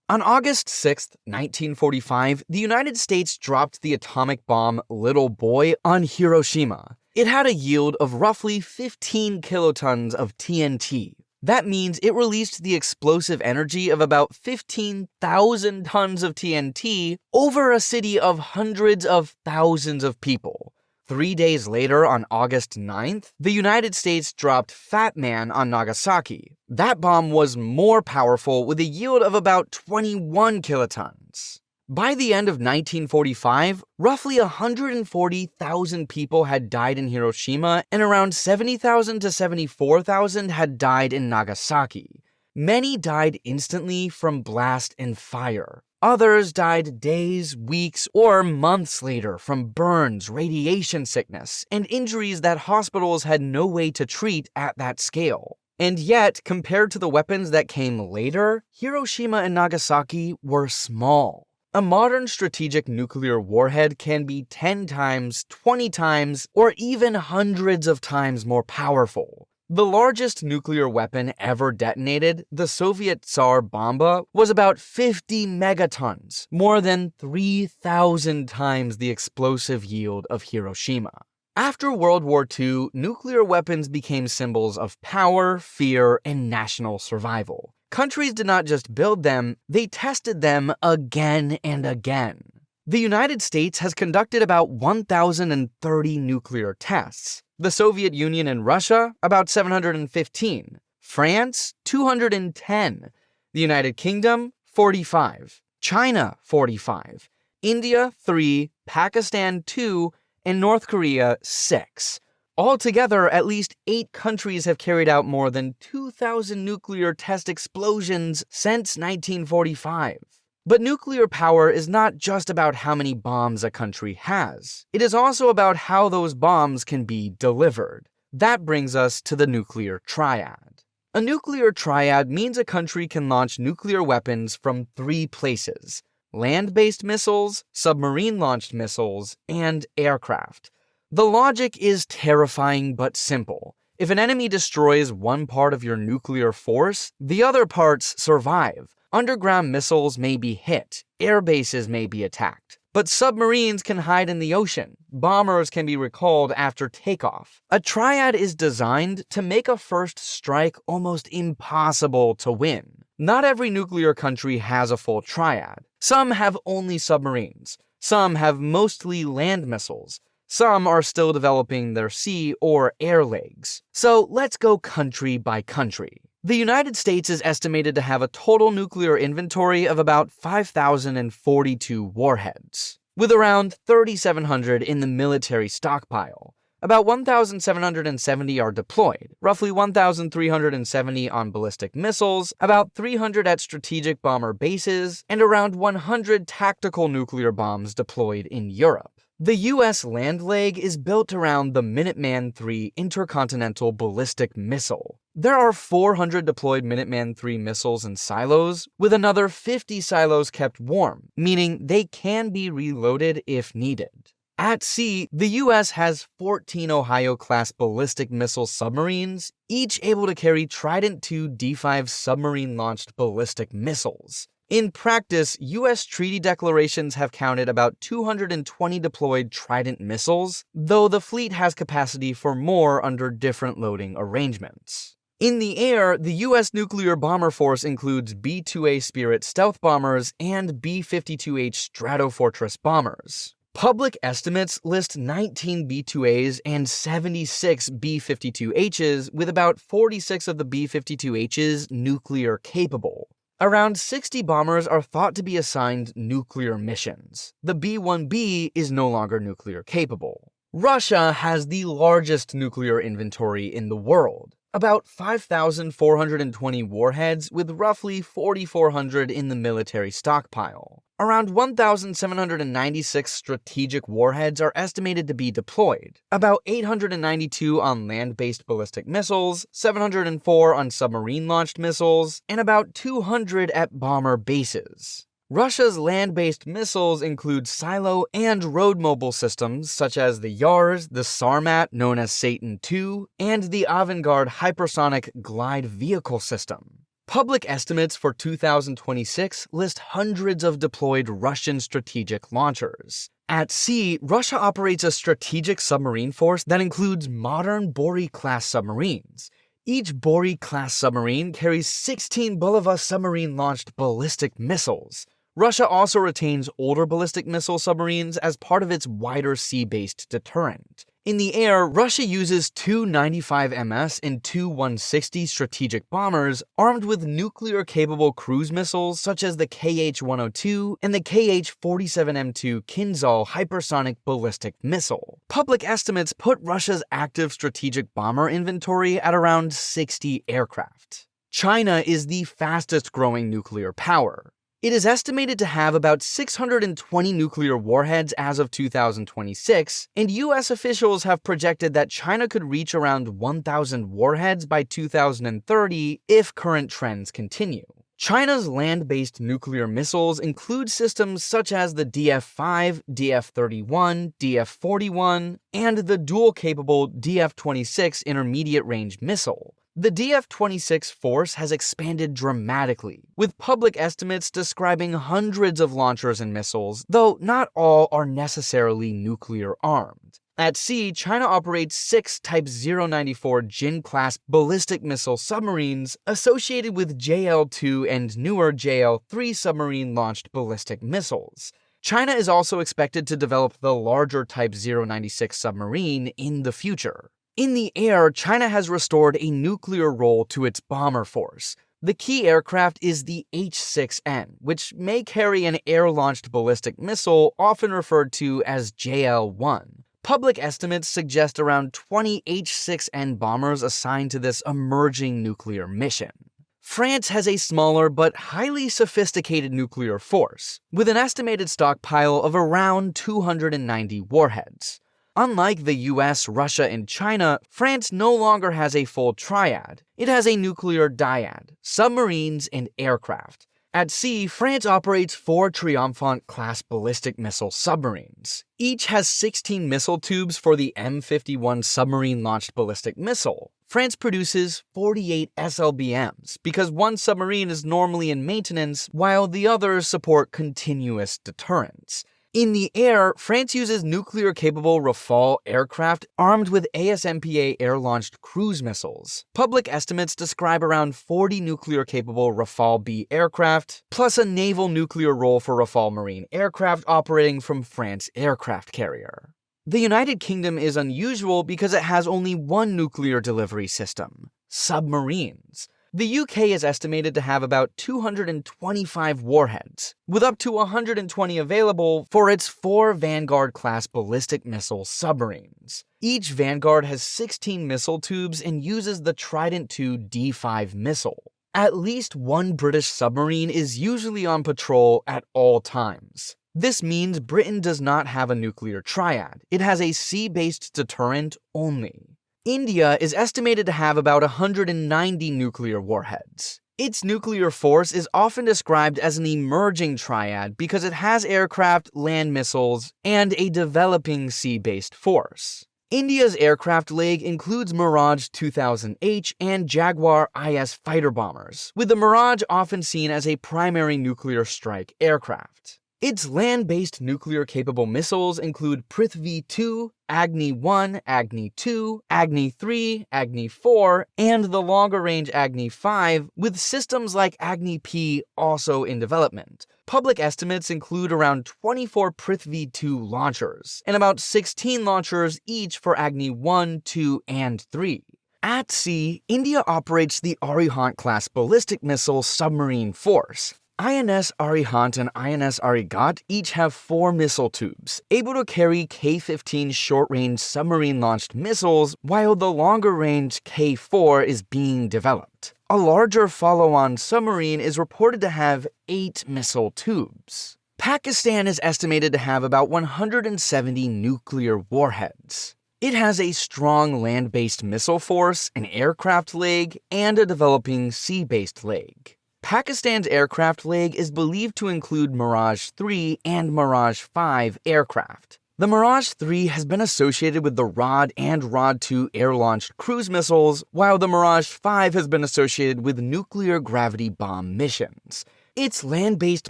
On August 6, 1945, the United States dropped the atomic bomb Little Boy on Hiroshima. It had a yield of roughly 15 kilotons of TNT. That means it released the explosive energy of about 15,000 tons of TNT over a city of hundreds of thousands of people. 3 days later, on August 9th, the United States dropped Fat Man on Nagasaki. That bomb was more powerful with a yield of about 21 kilotons. By the end of 1945, roughly 140,000 people had died in Hiroshima and around 70,000 to 74,000 had died in Nagasaki. Many died instantly from blast and fire. Others died days, weeks, or months later from burns, radiation sickness, and injuries that hospitals had no way to treat at that scale. And yet, compared to the weapons that came later, Hiroshima and Nagasaki were small. A modern strategic nuclear warhead can be 10 times, 20 times, or even hundreds of times more powerful. The largest nuclear weapon ever detonated, the Soviet Tsar Bomba, was about 50 megatons, more than 3,000 times the explosive yield of Hiroshima. After World War II, nuclear weapons became symbols of power, fear, and national survival. Countries did not just build them, they tested them again and again. The United States has conducted about 1,030 nuclear tests. The Soviet Union and Russia, about 715. France, 210. The United Kingdom, 45. China, 45. India, 3. Pakistan, 2. And North Korea, 6. Altogether, at least 8 countries have carried out more than 2,000 nuclear test explosions since 1945. But nuclear power is not just about how many bombs a country has. It is also about how those bombs can be delivered. That brings us to the nuclear triad. A nuclear triad means a country can launch nuclear weapons from 3 places: land-based missiles, submarine-launched missiles, and aircraft. The logic is terrifying but simple. If an enemy destroys one part of your nuclear force, the other parts survive. Underground missiles may be hit, air bases may be attacked, but submarines can hide in the ocean. Bombers can be recalled after takeoff. A triad is designed to make a first strike almost impossible to win. Not every nuclear country has a full triad. Some have only submarines. Some have mostly land missiles. Some are still developing their sea or air legs. So let's go country by country. The United States is estimated to have a total nuclear inventory of about 5,042 warheads, with around 3,700 in the military stockpile. About 1,770 are deployed, roughly 1,370 on ballistic missiles, about 300 at strategic bomber bases, and around 100 tactical nuclear bombs deployed in Europe. The U.S. land leg is built around the Minuteman III intercontinental ballistic missile. There are 400 deployed Minuteman III missiles in silos, with another 50 silos kept warm, meaning they can be reloaded if needed. At sea, the U.S. has 14 Ohio-class ballistic missile submarines, each able to carry Trident II D5 submarine-launched ballistic missiles. In practice, U.S. treaty declarations have counted about 220 deployed Trident missiles, though the fleet has capacity for more under different loading arrangements. In the air, the U.S. nuclear bomber force includes B-2A Spirit stealth bombers and B-52H Stratofortress bombers. Public estimates list 19 B-2As and 76 B-52Hs, with about 46 of the B-52Hs nuclear capable. Around 60 bombers are thought to be assigned nuclear missions. The B-1B is no longer nuclear capable. Russia has the largest nuclear inventory in the world, about 5,420 warheads with roughly 4,400 in the military stockpile. Around 1,796 strategic warheads are estimated to be deployed, about 892 on land-based ballistic missiles, 704 on submarine-launched missiles, and about 200 at bomber bases. Russia's land-based missiles include silo and road-mobile systems such as the Yars, the Sarmat known as Satan II, and the Avangard hypersonic glide vehicle system. Public estimates for 2026 list hundreds of deployed Russian strategic launchers. At sea, Russia operates a strategic submarine force that includes modern Bory-class submarines. Each Bory-class submarine carries 16 Bulava submarine-launched ballistic missiles. Russia also retains older ballistic missile submarines as part of its wider sea-based deterrent. In the air, Russia uses two 95 ms and two 160 strategic bombers armed with nuclear-capable cruise missiles such as the KH-102 and the KH-47M2 Kinzhal hypersonic ballistic missile. Public estimates put Russia's active strategic bomber inventory at around 60 aircraft. China is the fastest-growing nuclear power. It is estimated to have about 620 nuclear warheads as of 2026, and US officials have projected that China could reach around 1,000 warheads by 2030 if current trends continue. China's land-based nuclear missiles include systems such as the DF-5, DF-31, DF-41, and the dual-capable DF-26 intermediate-range missile. The DF-26 force has expanded dramatically, with public estimates describing hundreds of launchers and missiles, though not all are necessarily nuclear-armed. At sea, China operates 6 Type 094 Jin-class ballistic missile submarines associated with JL-2 and newer JL-3 submarine-launched ballistic missiles. China is also expected to develop the larger Type 096 submarine in the future. In the air, China has restored a nuclear role to its bomber force. The key aircraft is the H-6N, which may carry an air-launched ballistic missile often referred to as JL-1. Public estimates suggest around 20 H-6N bombers assigned to this emerging nuclear mission. France has a smaller but highly sophisticated nuclear force, with an estimated stockpile of around 290 warheads. Unlike the US, Russia, and China, France no longer has a full triad. It has a nuclear dyad: submarines and aircraft. At sea, France operates 4 Triomphant-class ballistic missile submarines. Each has 16 missile tubes for the M51 submarine-launched ballistic missile. France produces 48 SLBMs because one submarine is normally in maintenance while the others support continuous deterrence. In the air, France uses nuclear-capable Rafale aircraft armed with ASMPA air-launched cruise missiles. Public estimates describe around 40 nuclear-capable Rafale B aircraft, plus a naval nuclear role for Rafale marine aircraft operating from France aircraft carrier. The United Kingdom is unusual because it has only one nuclear delivery system: submarines. The UK is estimated to have about 225 warheads, with up to 120 available for its 4 Vanguard-class ballistic missile submarines. Each Vanguard has 16 missile tubes and uses the Trident II D5 missile. At least one British submarine is usually on patrol at all times. This means Britain does not have a nuclear triad. It has a sea-based deterrent only. India is estimated to have about 190 nuclear warheads. Its nuclear force is often described as an emerging triad because it has aircraft, land missiles, and a developing sea-based force. India's aircraft leg includes Mirage 2000H and Jaguar IS fighter bombers, with the Mirage often seen as a primary nuclear strike aircraft. Its land-based nuclear-capable missiles include Prithvi-2, Agni-1, Agni-2, Agni-3, Agni-4, and the longer-range Agni-5, with systems like Agni-P also in development. Public estimates include around 24 Prithvi-2 launchers, and about 16 launchers each for Agni-1, 2, and 3. At sea, India operates the Arihant-class ballistic missile submarine force. INS Arihant and INS Arigat each have 4 missile tubes, able to carry K-15 short-range submarine-launched missiles, while the longer-range K-4 is being developed. A larger follow-on submarine is reported to have 8 missile tubes. Pakistan is estimated to have about 170 nuclear warheads. It has a strong land-based missile force, an aircraft leg, and a developing sea-based leg. Pakistan's aircraft leg is believed to include Mirage 3 and Mirage 5 aircraft. The Mirage 3 has been associated with the Rod and Rod 2 air-launched cruise missiles, while the Mirage 5 has been associated with nuclear gravity bomb missions. Its land-based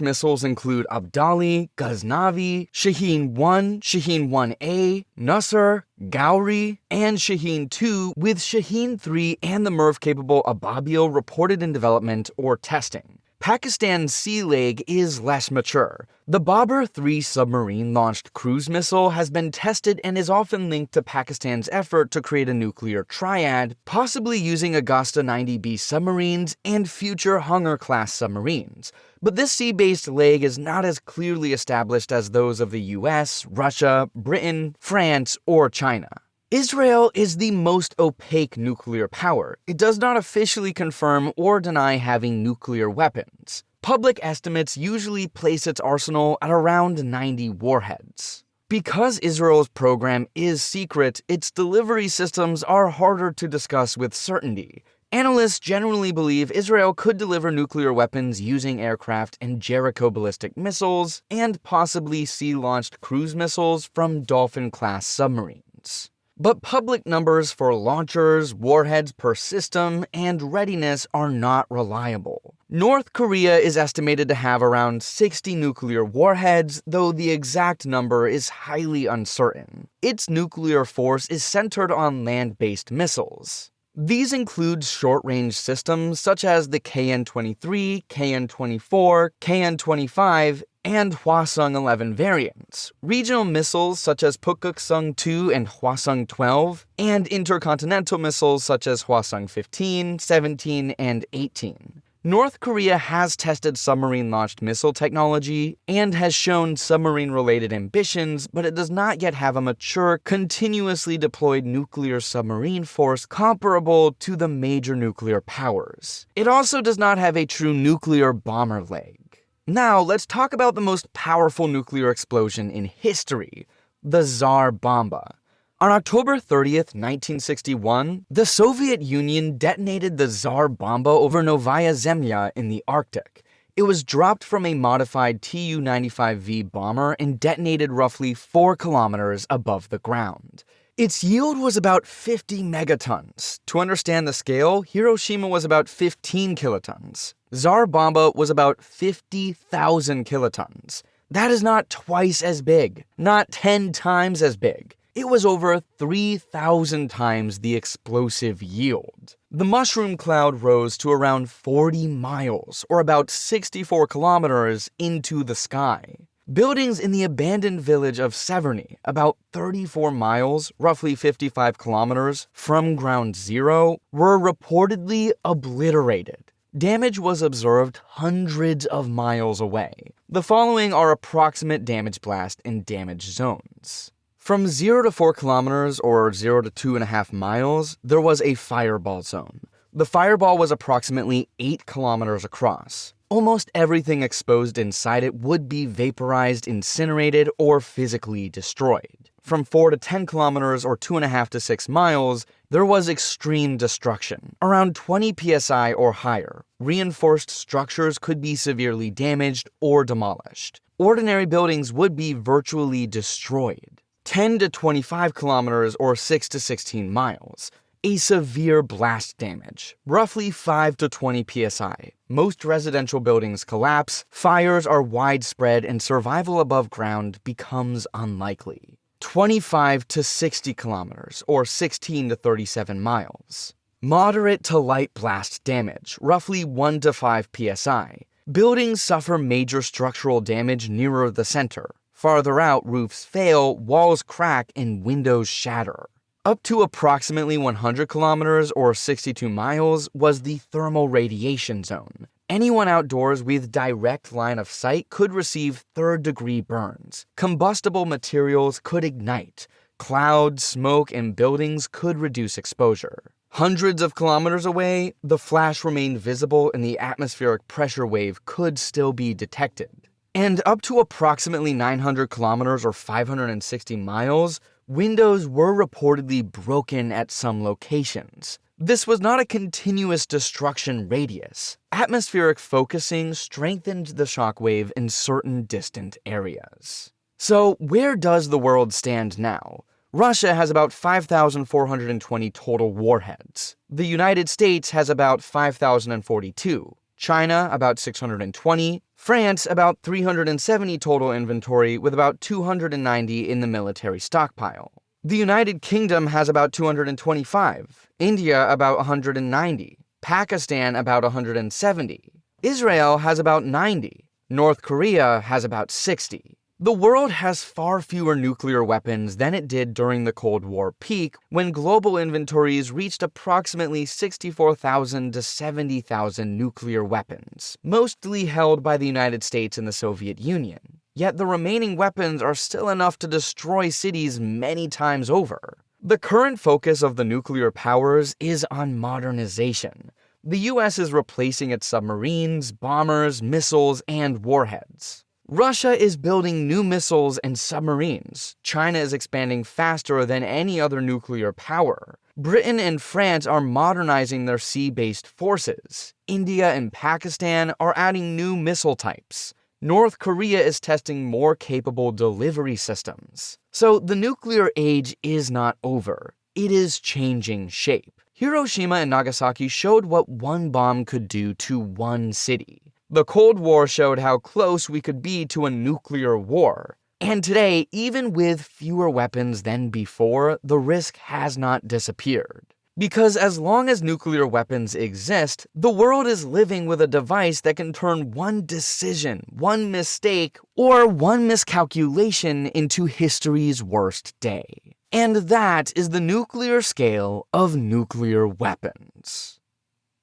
missiles include Abdali, Ghaznavi, Shaheen-1, Shaheen-1A, Nusr, Gowri, and Shaheen-2, with Shaheen-3 and the MIRV-capable Ababil reported in development or testing. Pakistan's sea leg is less mature. The Babur 3 submarine-launched cruise missile has been tested and is often linked to Pakistan's effort to create a nuclear triad, possibly using Augusta 90B submarines and future Hunger-class submarines. But this sea-based leg is not as clearly established as those of the US, Russia, Britain, France, or China. Israel is the most opaque nuclear power. It does not officially confirm or deny having nuclear weapons. Public estimates usually place its arsenal at around 90 warheads. Because Israel's program is secret, its delivery systems are harder to discuss with certainty. Analysts generally believe Israel could deliver nuclear weapons using aircraft and Jericho ballistic missiles, and possibly sea-launched cruise missiles from Dolphin-class submarines. But public numbers for launchers, warheads per system, and readiness are not reliable. North Korea is estimated to have around 60 nuclear warheads, though the exact number is highly uncertain. Its nuclear force is centered on land-based missiles. These include short-range systems such as the KN-23, KN-24, KN-25, and Hwasong-11 variants, regional missiles such as Pukguksong-2 and Hwasong-12, and intercontinental missiles such as Hwasong-15, 17, and 18. North Korea has tested submarine-launched missile technology and has shown submarine-related ambitions, but it does not yet have a mature, continuously deployed nuclear submarine force comparable to the major nuclear powers. It also does not have a true nuclear bomber leg. Now, let's talk about the most powerful nuclear explosion in history, the Tsar Bomba. On October 30th, 1961, the Soviet Union detonated the Tsar Bomba over Novaya Zemlya in the Arctic. It was dropped from a modified Tu-95V bomber and detonated roughly 4 kilometers above the ground. Its yield was about 50 megatons. To understand the scale, Hiroshima was about 15 kilotons. Tsar Bomba was about 50,000 kilotons. That is not twice as big, not 10 times as big. It was over 3,000 times the explosive yield. The mushroom cloud rose to around 40 miles, or about 64 kilometers, into the sky. Buildings in the abandoned village of Severny, about 34 miles, roughly 55 kilometers, from ground zero, were reportedly obliterated. Damage was observed hundreds of miles away. The following are approximate damage blast and damage zones. From 0 to 4 kilometers, or 0 to 2.5 miles, there was a fireball zone. The fireball was approximately 8 kilometers across. Almost everything exposed inside it would be vaporized, incinerated, or physically destroyed. From 4 to 10 kilometers, or 2.5 to 6 miles, there was extreme destruction, around 20 psi or higher. Reinforced structures could be severely damaged or demolished. Ordinary buildings would be virtually destroyed. 10 to 25 kilometers, or 6 to 16 miles. A severe blast damage, roughly 5 to 20 psi. Most residential buildings collapse, fires are widespread, and survival above ground becomes unlikely. 25 to 60 kilometers, or 16 to 37 miles. Moderate to light blast damage, roughly 1 to 5 psi. Buildings suffer major structural damage nearer the center. Farther out, roofs fail, walls crack, and windows shatter. Up to approximately 100 kilometers, or 62 miles, was the thermal radiation zone. Anyone outdoors with direct line of sight could receive third-degree burns. Combustible materials could ignite. Clouds, smoke, and buildings could reduce exposure. Hundreds of kilometers away, the flash remained visible and the atmospheric pressure wave could still be detected. And up to approximately 900 kilometers, or 560 miles, windows were reportedly broken at some locations. This was not a continuous destruction radius. Atmospheric focusing strengthened the shockwave in certain distant areas. So where does the world stand now? Russia has about 5,420 total warheads. The United States has about 5,042. China about 620. France about 370 total inventory with about 290 in the military stockpile. The United Kingdom has about 225. India about 190. Pakistan about 170. Israel has about 90. North Korea has about 60. The world has far fewer nuclear weapons than it did during the Cold War peak, when global inventories reached approximately 64,000 to 70,000 nuclear weapons, mostly held by the United States and the Soviet Union. Yet the remaining weapons are still enough to destroy cities many times over. The current focus of the nuclear powers is on modernization. The US is replacing its submarines, bombers, missiles, and warheads. Russia is building new missiles and submarines. China is expanding faster than any other nuclear power. Britain and France are modernizing their sea-based forces. India and Pakistan are adding new missile types. North Korea is testing more capable delivery systems. So the nuclear age is not over. It is changing shape. Hiroshima and Nagasaki showed what one bomb could do to one city. The Cold War showed how close we could be to a nuclear war. And today, even with fewer weapons than before, the risk has not disappeared. Because as long as nuclear weapons exist, the world is living with a device that can turn one decision, one mistake, or one miscalculation into history's worst day. And that is the nuclear scale of nuclear weapons.